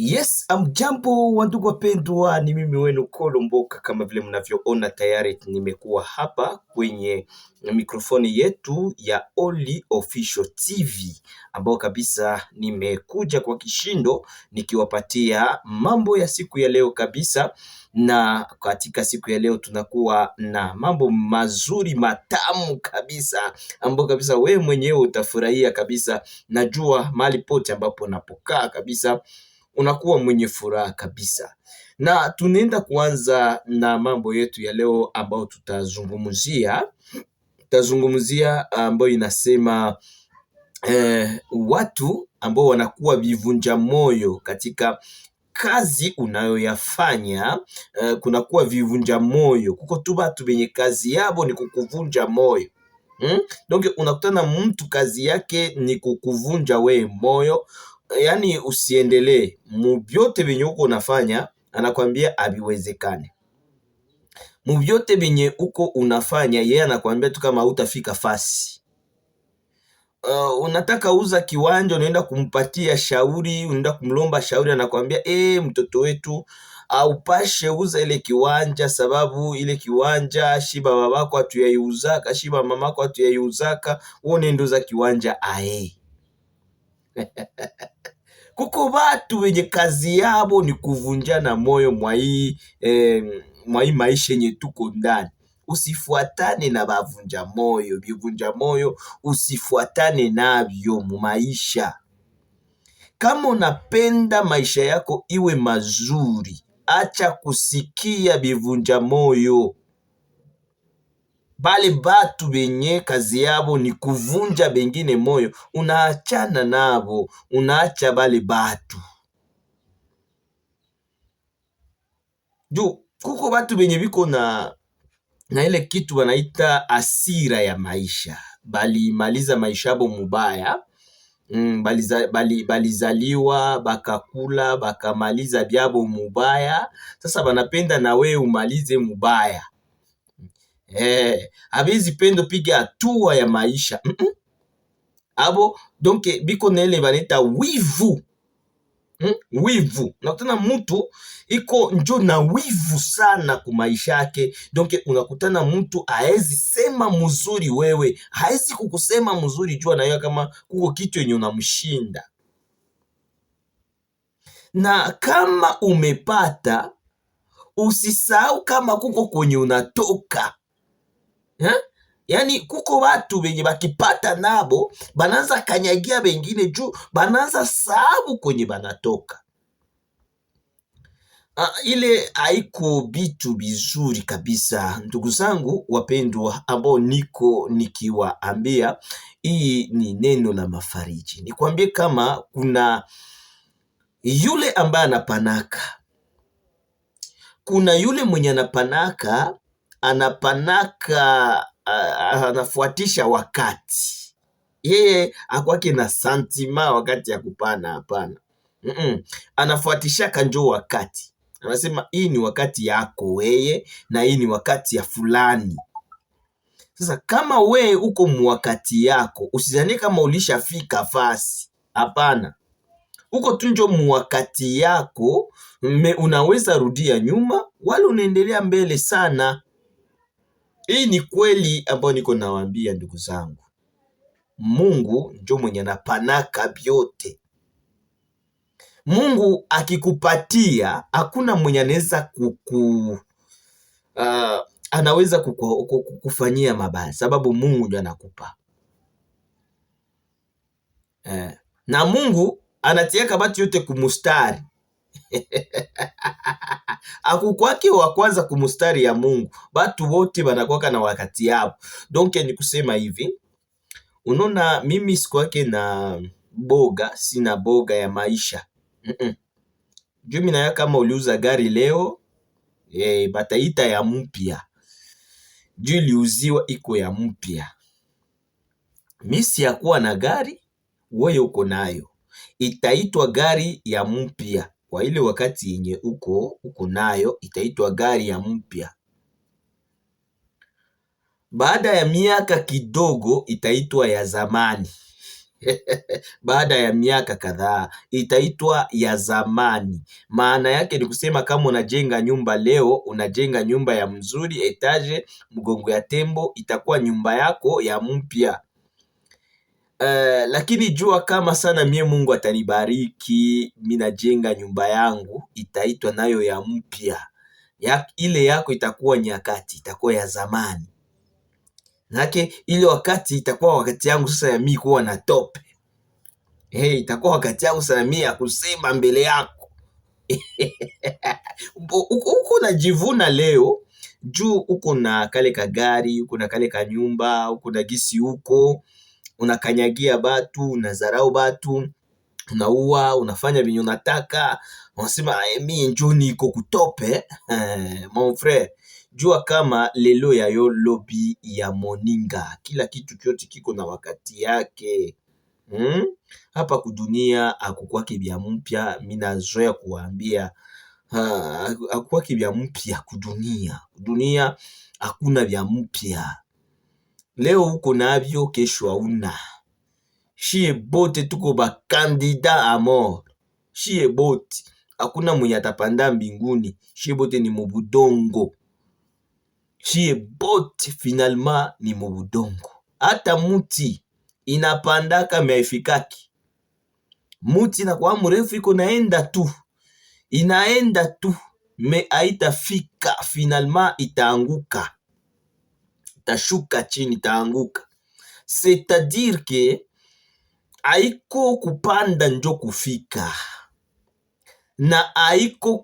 Yes, amjambo wandugu wapendwa, ni mimi wenu Kolomboka. Kama vile mnavyoona tayari nimekuwa hapa kwenye mikrofoni yetu ya Only Official TV, ambao kabisa nimekuja kwa kishindo nikiwapatia mambo ya siku ya leo kabisa. Na katika siku ya leo tunakuwa na mambo mazuri matamu kabisa, ambao kabisa wewe mwenyewe utafurahia kabisa. Najua mahali pote ambapo napokaa kabisa unakuwa mwenye furaha kabisa. Na tunaenda kuanza na mambo yetu ya leo ambao tutazungumzia ambayo inasema watu ambao wanakuwa vivunja moyo katika kazi unayoyafanya. Kunakuwa vivunja moyo, kuko tu batu benye kazi yabo ni kukuvunja moyo. Donc unakutana mtu kazi yake ni kukuvunja we moyo, yani usiendelee mubyote benye uko unafanya, anakwambia abiwezekane. Mubyote benye uko unafanya, yeye anakwambia tu kama utafika fasi. Unataka uza kiwanja, unaenda kumpatia shauri, unaenda kumlomba shauri, anakwambia mtoto wetu aupashe uza ile kiwanja, sababu ile kiwanja shiba babako hatuyaiuzaka, shiba mamako hatuyaiuzaka, uone ndo za kiwanja Kuko batu wenye kazi yabo ni kuvunjana moyo mwa hii maisha yenye tuko ndani. Usifuatane na bavunja moyo, bivunja moyo usifuatane navyo mu maisha. Kama unapenda maisha yako iwe mazuri, acha kusikia bivunja moyo. Bale batu benye kazi yabo ni kuvunja bengine moyo, unaachana nabo, unaacha bale batu. Juu kuko batu benye biko na ile kitu wanaita asira ya maisha. Balimaliza maisha yabo mubaya. Balizaliwa, bakakula, bakamaliza byabo mubaya. Sasa banapenda na we umalize mubaya. Abezi pendo piga hatua ya maisha. Abo donc biko na ile baneta wivu. Wivu. Unakutana mtu iko njo na wivu sana ku maisha yake. Donc unakutana mtu haezi sema mzuri wewe, haezi kukusema mzuri jua na yeye kama kuko kitu yenye unamshinda. Na kama umepata, usisahau kama kuko kwenye unatoka. Yani kuko watu benye bakipata nabo bananza kanyagia bengine juu bananza sababu kwenye banatoka. Ile haiko bitu bizuri kabisa, ndugu zangu wapendwa, ambao niko nikiwaambia. Hii ni neno la mafariji. Nikwambie kama kuna yule ambaye anapanaka, kuna yule mwenye anapanaka anafuatisha wakati. Yeye akwake na santima wakati ya kupana, hapana. Anafuatisha kanjo wakati. Anasema hii ni wakati yako weye na hii ni wakati ya fulani. Sasa kama we uko mwakati yako, usizanie kama ulishafika fasi. Hapana. Uko tunjo mwakati yako, unaweza rudia nyuma wala unaendelea mbele sana. Hii ni kweli ambayo niko nawaambia ndugu zangu. Mungu njo mwenye anapanaka vyote. Mungu akikupatia, hakuna mwenye anaweza kukufanyia mabaya, sababu Mungu ndio anakupa. Na Mungu anatiaka batu yote kumustari. Akukwake wa kwanza kumustari ya Mungu, batu wote banakwaka na wakati yao. Donc ni kusema hivi, unaona mimi sikuwake na boga, sina boga ya maisha. Juu mimi na kama uliuza gari leo, bataita ya mpya. Juu iliuziwa iko ya mpya. Misi ya kuwa na gari, wewe uko nayo, itaitwa gari ya mpya. Kwa ile wakati yenye uko nayo, itaitwa gari ya mpya. Baada ya miaka kidogo itaitwa ya zamani. baada ya miaka kadhaa itaitwa ya zamani. Maana yake ni kusema kama unajenga nyumba leo, unajenga nyumba ya mzuri etage mgongo ya tembo, itakuwa nyumba yako ya mpya. Lakini jua kama sana mie Mungu atanibariki, minajenga nyumba yangu itaitwa nayo ya mpya. Ile yako itakuwa nyakati, itakuwa ya zamani. Nake ile wakati itakuwa wakati yangu sasa ya mimi kuwa na tope. Itakuwa wakati yangu sasa mimi ya kusema mbele yako. Uko unajivuna leo juu uko na kale kagari, uko na kale kanyumba, uko na gisi huko, unakanyagia batu, unazarau batu, unaua, unafanya vinyo unataka, unasema mimi njoo niko kutope. Mon frère, jua kama lelo ya yo lobi ya moninga, kila kitu kyote kiko na wakati yake. Hapa kudunia akukwake bya mpya, minazoea kuambia akukwake bya mpya kudunia. Kudunia hakuna bya mpya. Leo uko navyo, kesho hauna. Shie bote tuko ba kandida a mort. Shie bote hakuna mwenye atapanda mbinguni. Shie bote ni mubudongo. Shie bote finalement ni mubudongo. Hata muti inapandaka meifikaki. Muti inakuwa mrefu iko naenda tu. Inaenda tu me haitafika, finalement itaanguka. Itashuka chini, itaanguka. C'est-à-dire que haiko kupanda njo kufika, na haiko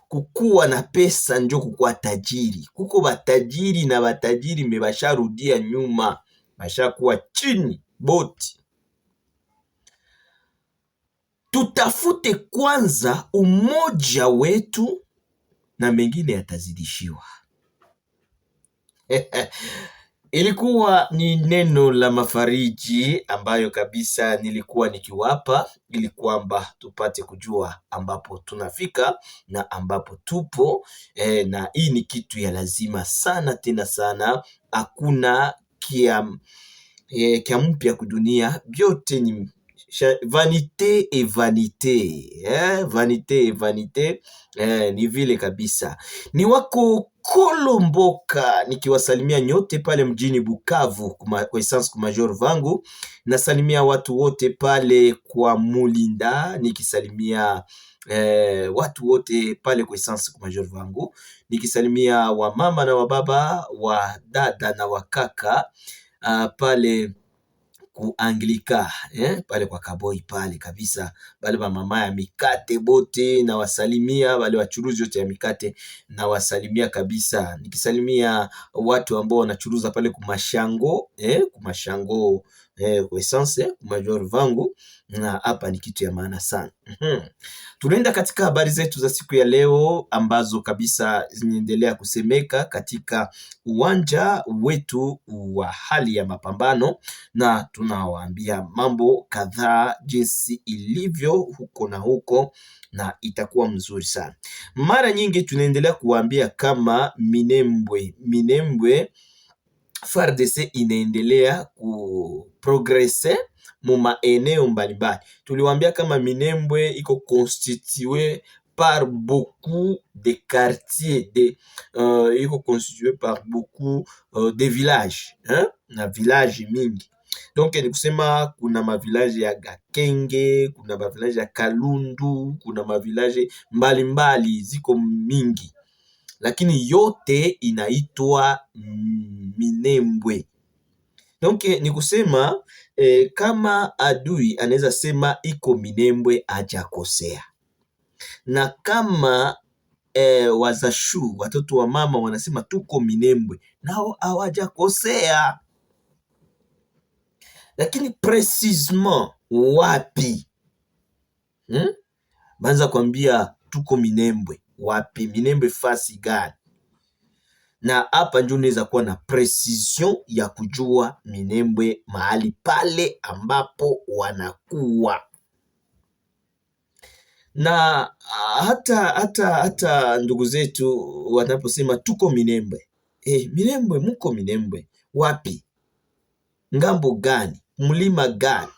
kukuwa na pesa njo kukuwa tajiri. Kuko batajiri na batajiri me basharudia nyuma, bashakuwa chini boti. Tutafute kwanza umoja wetu na mengine yatazidishiwa. Ilikuwa ni neno la mafariji ambayo kabisa nilikuwa nikiwapa ili kwamba tupate kujua ambapo tunafika na ambapo tupo. Na hii ni kitu ya lazima sana tena sana. Hakuna kia mpya kudunia, vyote ni vanite et vanite. Vanite et vanite. Ni vile kabisa. Ni wako Kolomboka nikiwasalimia nyote pale mjini Bukavu kwa essence kwa Major Vangu. Nasalimia watu wote pale kwa Mulinda, nikisalimia watu wote pale kwa essence kwa Major Vangu, nikisalimia wa mama na wa baba, wa dada na wakaka pale ku Anglika, pale kwa Kaboi pale kabisa, bale ba mama ya mikate bote na wasalimia, bale wachuruzi wote ya mikate na wasalimia kabisa. Nikisalimia watu ambao wanachuruza pale kumashango, kumashango kwa essence Major Vangu, na hapa ni kitu ya maana sana. Tunaenda katika habari zetu za siku ya leo ambazo kabisa zinaendelea kusemeka katika uwanja wetu wa hali ya mapambano, na tunawaambia mambo kadhaa jinsi ilivyo huko na huko, na itakuwa mzuri sana. Mara nyingi tunaendelea kuwaambia kama Minembwe FARDC inaendelea kuprogresse mu maeneo mbalimbali. Tuliwaambia kama Minembwe iko constitué par beaucoup de quartiers, iko constitué par beaucoup de villages, na village mingi. Donc ni kusema kuna mavilaje ya Gakenge, kuna mavilaje ya Kalundu, kuna mavilaje mbalimbali ziko mingi, lakini yote inaitwa Minembwe. Donc ni kusema kama adui anaweza sema iko Minembwe hajakosea, na kama wazashu watoto wa mama wanasema tuko Minembwe nao hawajakosea. Lakini precisement wapi? Banza kwambia tuko Minembwe wapi? Minembwe fasi gani? Na hapa ndio unaweza kuwa na precision ya kujua Minembwe mahali pale ambapo wanakuwa. Na hata ndugu zetu wanaposema tuko Minembwe, Minembwe muko Minembwe wapi? Ngambo gani? mlima gani,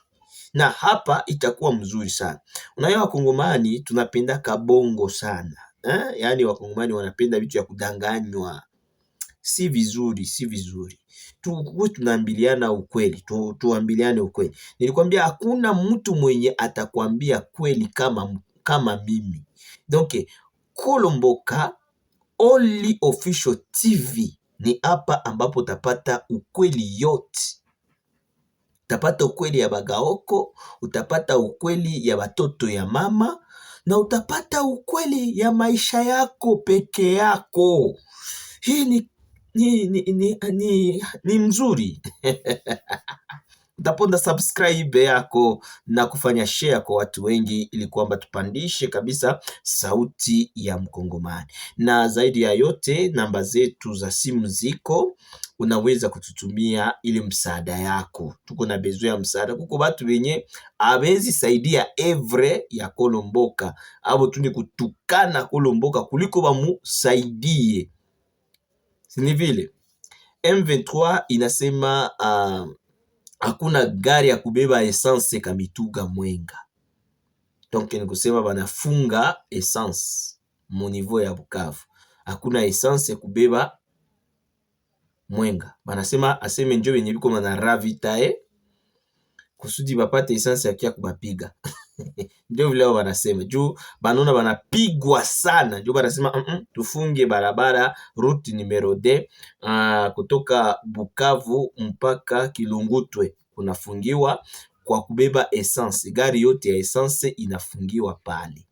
na hapa itakuwa mzuri sana. Unajua Wakongomani tunapenda kabongo sana yaani Wakongomani wanapenda vitu ya kudanganywa. Si vizuri, si vizuri. Tukuwe tunaambiliana ukweli, tuambiliane ukweli. Nilikwambia hakuna mtu mwenye atakwambia kweli kama mimi. Donc Kolomboka Only Official TV ni hapa ambapo utapata ukweli yote. Utapata ukweli ya bagaoko, utapata ukweli ya watoto ya mama, na utapata ukweli ya maisha yako peke yako. Hii ni mzuri. Utaponda subscribe yako na kufanya share kwa watu wengi, ili kwamba tupandishe kabisa sauti ya Mkongomani. Na zaidi ya yote, namba zetu za simu ziko, unaweza kututumia ili msaada yako. Tuko na bezo ya msaada. Kuko watu wenye abezi saidia evre ya Kolomboka, abo tuni kutukana Kolomboka kuliko bamusaidie. Ni vile M23 inasema hakuna gari ya kubeba essence Kamituga Mwenga. Donc ni kusema banafunga essence mu niveau ya Bukavu. Hakuna essence ya kubeba Mwenga. Banasema aseme njo benye biko na ravitae kusudi bapate essence ya kia kubapiga. Ndio vile wanasema juu banona banapigwa sana, ndio banasema tufunge barabara route numero 2 kutoka Bukavu mpaka Kilungutwe kunafungiwa kwa kubeba essence. Gari yote ya essence inafungiwa pale.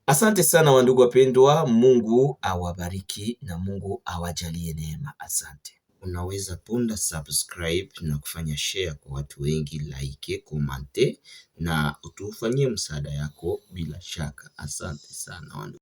Asante sana wandugu wapendwa, Mungu awabariki na Mungu awajalie neema. Asante. Unaweza ponda subscribe na kufanya share kwa watu wengi, like, komante na utufanyie msaada yako bila shaka. Asante sana wandugu.